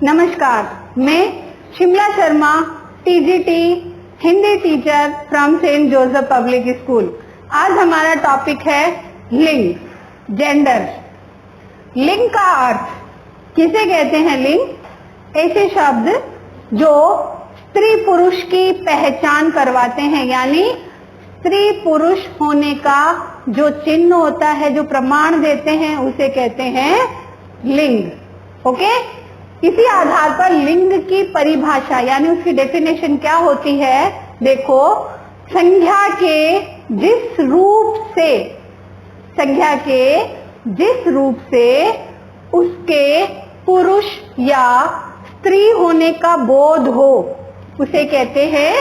नमस्कार, मैं Shimla Sharma TGT Hindi teacher from saint Joseph public school. आज हमारा टॉपिक है लिंग, जेंडर। लिंग का अर्थ किसे कहते हैं? लिंग ऐसे शब्द जो स्त्री पुरुष की पहचान करवाते हैं, यानी स्त्री पुरुष होने का जो चिन्ह होता है, जो प्रमाण देते हैं, उसे कहते हैं लिंग। ओके, इसी आधार पर लिंग की परिभाषा यानी उसकी डेफिनेशन क्या होती है? देखो, संज्ञा के जिस रूप से उसके पुरुष या स्त्री होने का बोध हो, उसे कहते हैं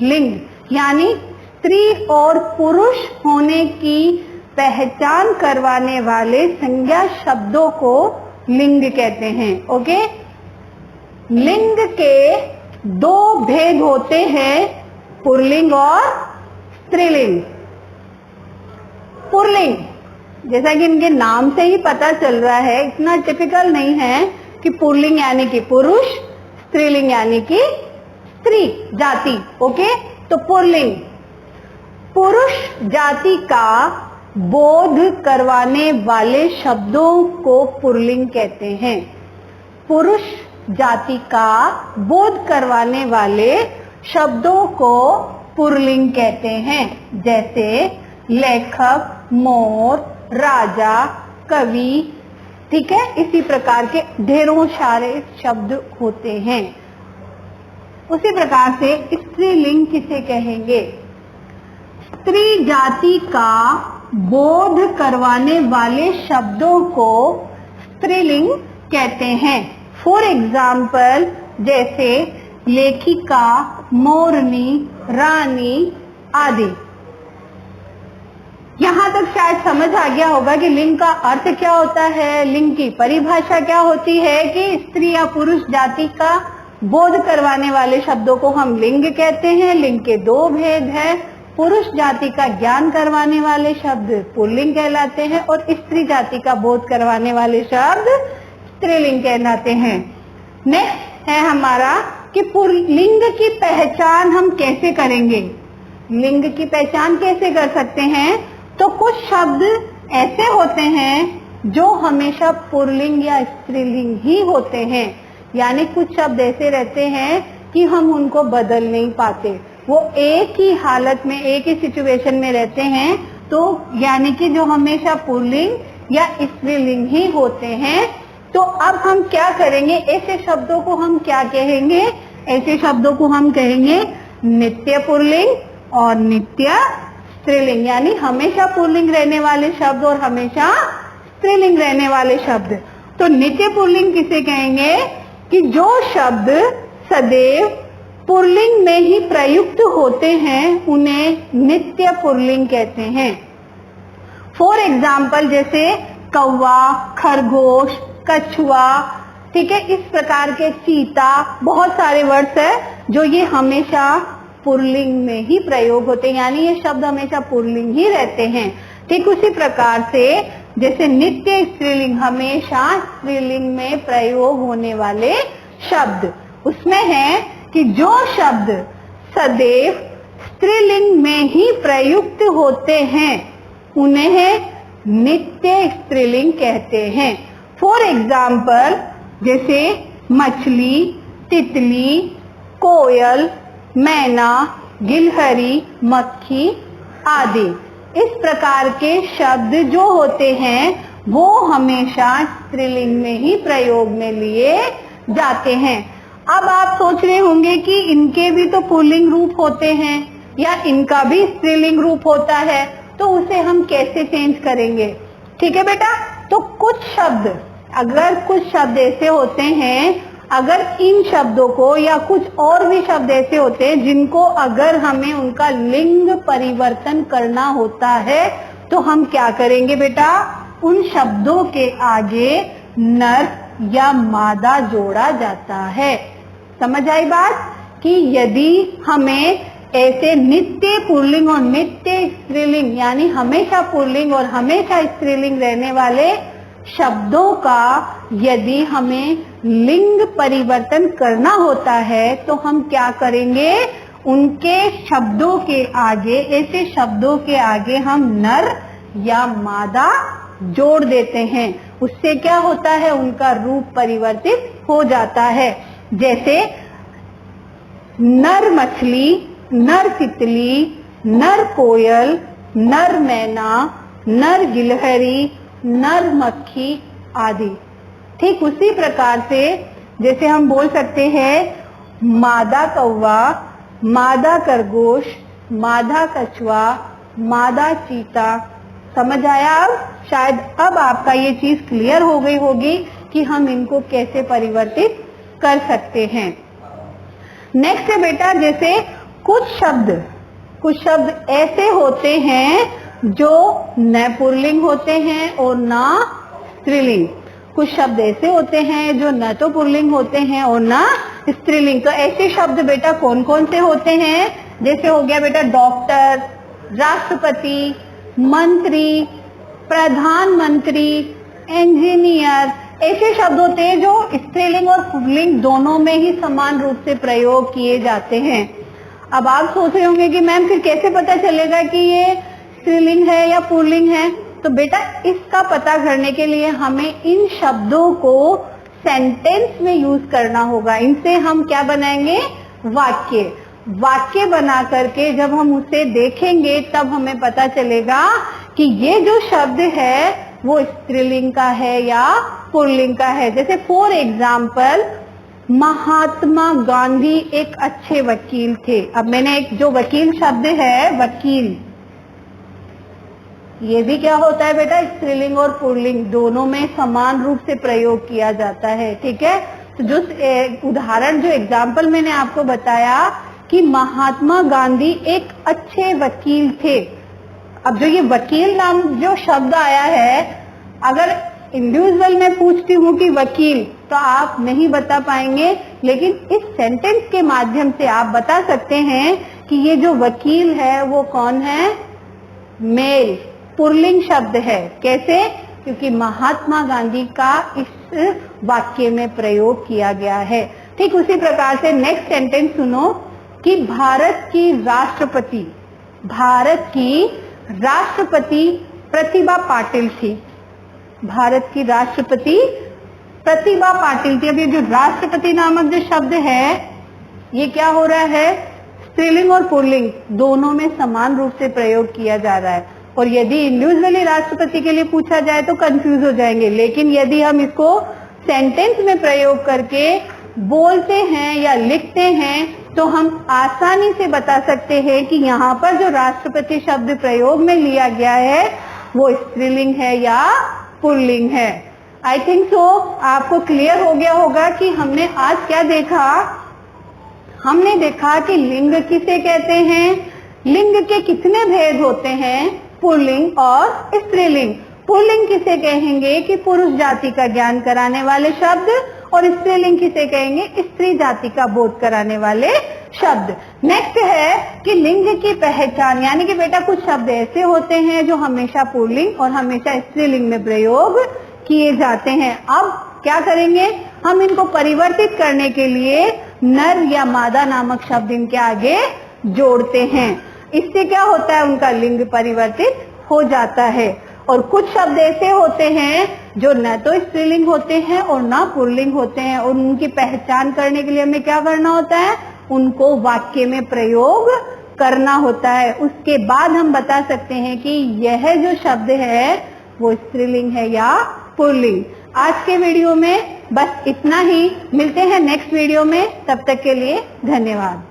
लिंग। यानी स्त्री और पुरुष होने की पहचान करवाने वाले संज्ञा शब्दों को लिंग कहते हैं। ओके, लिंग के दो भेद होते हैं, पुल्लिंग और स्त्रीलिंग। पुल्लिंग जैसा कि इनके नाम से ही पता चल रहा है, इतना टिपिकल नहीं है कि पुल्लिंग यानी कि पुरुष, स्त्रीलिंग यानी कि स्त्री जाति। ओके, तो पुल्लिंग पुरुष जाति का बोध करवाने वाले शब्दों को पुल्लिंग कहते हैं। पुरुष जाति का बोध करवाने वाले शब्दों को पुल्लिंग कहते हैं, जैसे लेखक, मोर, राजा, कवि। ठीक है, इसी प्रकार के ढेरों सारे शब्द होते हैं। उसी प्रकार से स्त्रीलिंग किसे कहेंगे? स्त्री जाति का बोध करवाने वाले शब्दों को स्त्रीलिंग कहते हैं। फॉर एग्जाम्पल, जैसे लेखिका, मोरनी, रानी आदि। यहां तक शायद समझ आ गया होगा कि लिंग का अर्थ क्या होता है, लिंग की परिभाषा क्या होती है, कि स्त्री या पुरुष जाति का बोध करवाने वाले शब्दों को हम लिंग कहते हैं। लिंग के दो भेद है, पुरुष जाति का ज्ञान करवाने वाले शब्द पुल्लिंग कहलाते हैं और स्त्री जाति का बोध करवाने वाले शब्द स्त्रीलिंग कहलाते हैं। नेक्स्ट है हमारा कि पुल्लिंग की पहचान हम कैसे करेंगे? लिंग की पहचान कैसे कर सकते हैं? तो कुछ शब्द ऐसे होते हैं जो हमेशा पुल्लिंग या स्त्रीलिंग ही होते हैं, यानी कुछ शब्द ऐसे रहते हैं कि हम उनको बदल नहीं पाते, वो एक ही हालत में, एक ही सिचुएशन में रहते हैं, तो यानी कि जो हमेशा पुल्लिंग या स्त्रीलिंग ही होते हैं। तो अब हम क्या करेंगे? ऐसे शब्दों को हम क्या कहेंगे? ऐसे शब्दों को हम कहेंगे नित्य पुल्लिंग और नित्य स्त्रीलिंग, यानी हमेशा पुल्लिंग रहने वाले शब्द और हमेशा स्त्रीलिंग रहने वाले शब्द। तो नित्य पुल्लिंग किसे कहेंगे? कि जो शब्द सदैव पुल्लिंग में ही प्रयुक्त होते हैं, उन्हें नित्य पुल्लिंग कहते हैं। फॉर एग्जाम्पल, जैसे कौवा, खरगोश, कछुआ। ठीक है, इस प्रकार के चीता, बहुत सारे वर्ड्स है जो ये हमेशा पुल्लिंग में ही प्रयोग होते हैं, यानी ये शब्द हमेशा पुल्लिंग ही रहते हैं। ठीक उसी प्रकार से जैसे नित्य स्त्रीलिंग, हमेशा स्त्रीलिंग में प्रयोग होने वाले शब्द, उसमें है कि जो शब्द सदैव स्त्रीलिंग में ही प्रयुक्त होते हैं, उन्हें नित्य स्त्रीलिंग कहते हैं। फॉर एग्जाम्पल, जैसे मछली, तितली, कोयल, मैना, गिलहरी, मक्खी आदि। इस प्रकार के शब्द जो होते हैं वो हमेशा स्त्रीलिंग में ही प्रयोग में लिए जाते हैं। अब आप सोच रहे होंगे कि इनके भी तो पुल्लिंग रूप होते हैं या इनका भी स्त्रीलिंग रूप होता है, तो उसे हम कैसे चेंज करेंगे? ठीक है बेटा, तो कुछ शब्द, अगर कुछ शब्द ऐसे होते हैं, अगर इन शब्दों को या कुछ और भी शब्द ऐसे होते हैं जिनको अगर हमें उनका लिंग परिवर्तन करना होता है, तो हम क्या करेंगे बेटा? उन शब्दों के आगे नर या मादा जोड़ा जाता है। समझ आई बात? कि यदि हमें ऐसे नित्य पुल्लिंग और नित्य स्त्रीलिंग, यानी हमेशा पुल्लिंग और हमेशा स्त्रीलिंग रहने वाले शब्दों का यदि हमें लिंग परिवर्तन करना होता है तो हम क्या करेंगे, उनके शब्दों के आगे, ऐसे शब्दों के आगे हम नर या मादा जोड़ देते हैं। उससे क्या होता है, उनका रूप परिवर्तित हो जाता है। जैसे नर मछली, नर तितली, नर कोयल, नर मैना, नर गिलहरी, नर मक्खी आदि। ठीक उसी प्रकार से जैसे हम बोल सकते हैं मादा कौवा, मादा खरगोश, मादा कछुआ, मादा चीता। समझ आया? अब शायद अब आपका ये चीज क्लियर हो गई होगी कि हम इनको कैसे परिवर्तित कर सकते हैं। नेक्स्ट है बेटा, जैसे कुछ शब्द ऐसे होते हैं जो न पुल्लिंग होते हैं और न स्त्रीलिंग। कुछ शब्द ऐसे होते हैं जो न तो पुल्लिंग होते हैं और न स्त्रीलिंग। तो ऐसे शब्द बेटा कौन कौन से होते हैं? जैसे हो गया बेटा डॉक्टर, राष्ट्रपति, मंत्री, प्रधानमंत्री, इंजीनियर। ऐसे शब्द होते हैं जो स्त्रीलिंग और पुल्लिंग दोनों में ही समान रूप से प्रयोग किए जाते हैं। अब आप सोच रहे होंगे कि मैम फिर कैसे पता चलेगा कि ये स्त्रीलिंग है या पुल्लिंग है? तो बेटा इसका पता करने के लिए हमें इन शब्दों को सेंटेंस में यूज करना होगा। इनसे हम क्या बनाएंगे, वाक्य बना करके जब हम उसे देखेंगे तब हमें पता चलेगा कि ये जो शब्द है वो स्त्रीलिंग का है या पुल्लिंग का है। जैसे फॉर एग्जाम्पल, महात्मा गांधी एक अच्छे वकील थे। अब मैंने एक जो वकील शब्द है, वकील, ये भी क्या होता है बेटा, स्त्रीलिंग और पुल्लिंग दोनों में समान रूप से प्रयोग किया जाता है। ठीक है, तो जो उदाहरण, जो एग्जाम्पल मैंने आपको बताया कि महात्मा गांधी एक अच्छे वकील थे। अब जो ये वकील नाम जो शब्द आया है, अगर इंडिविजुअल में पूछती हूँ कि वकील, तो आप नहीं बता पाएंगे, लेकिन इस सेंटेंस के माध्यम से आप बता सकते हैं कि ये जो वकील है वो कौन है, मेल, पुल्लिंग शब्द है। कैसे? क्योंकि महात्मा गांधी का इस वाक्य में प्रयोग किया गया है। ठीक उसी प्रकार से नेक्स्ट सेंटेंस सुनो कि भारत की राष्ट्रपति प्रतिभा पाटिल थी। भारत की राष्ट्रपति प्रतिभा पाटिल थी। अब ये जो राष्ट्रपति नामक जो शब्द है, ये क्या हो रहा है, स्त्रीलिंग और पुल्लिंग दोनों में समान रूप से प्रयोग किया जा रहा है। और यदि इंडिविजुअली राष्ट्रपति के लिए पूछा जाए तो कंफ्यूज हो जाएंगे, लेकिन यदि हम इसको सेंटेंस में प्रयोग करके बोलते हैं या लिखते हैं तो हम आसानी से बता सकते हैं कि यहाँ पर जो राष्ट्रपति शब्द प्रयोग में लिया गया है वो स्त्रीलिंग है या पुल्लिंग है। आई थिंक सो आपको क्लियर हो गया होगा कि हमने आज क्या देखा। हमने देखा कि लिंग किसे कहते हैं, लिंग के कितने भेद होते हैं, पुल्लिंग और स्त्रीलिंग। पुल्लिंग किसे कहेंगे कि पुरुष जाति का ज्ञान कराने वाले शब्द, और स्त्रीलिंग किसे कहेंगे, स्त्री जाति का बोध कराने वाले शब्द। नेक्स्ट है कि लिंग की पहचान, यानी कि बेटा कुछ शब्द ऐसे होते हैं जो हमेशा पुल्लिंग और हमेशा स्त्रीलिंग में प्रयोग किए जाते हैं। अब क्या करेंगे, हम इनको परिवर्तित करने के लिए नर या मादा नामक शब्द इनके आगे जोड़ते हैं। इससे क्या होता है, उनका लिंग परिवर्तित हो जाता है। और कुछ शब्द ऐसे होते हैं जो न तो स्त्रीलिंग होते हैं और न पुल्लिंग होते हैं, और उनकी पहचान करने के लिए हमें क्या करना होता है, उनको वाक्य में प्रयोग करना होता है। उसके बाद हम बता सकते हैं कि यह जो शब्द है वो स्त्रीलिंग है या पुल्लिंग। आज के वीडियो में बस इतना ही, मिलते हैं नेक्स्ट वीडियो में, तब तक के लिए धन्यवाद।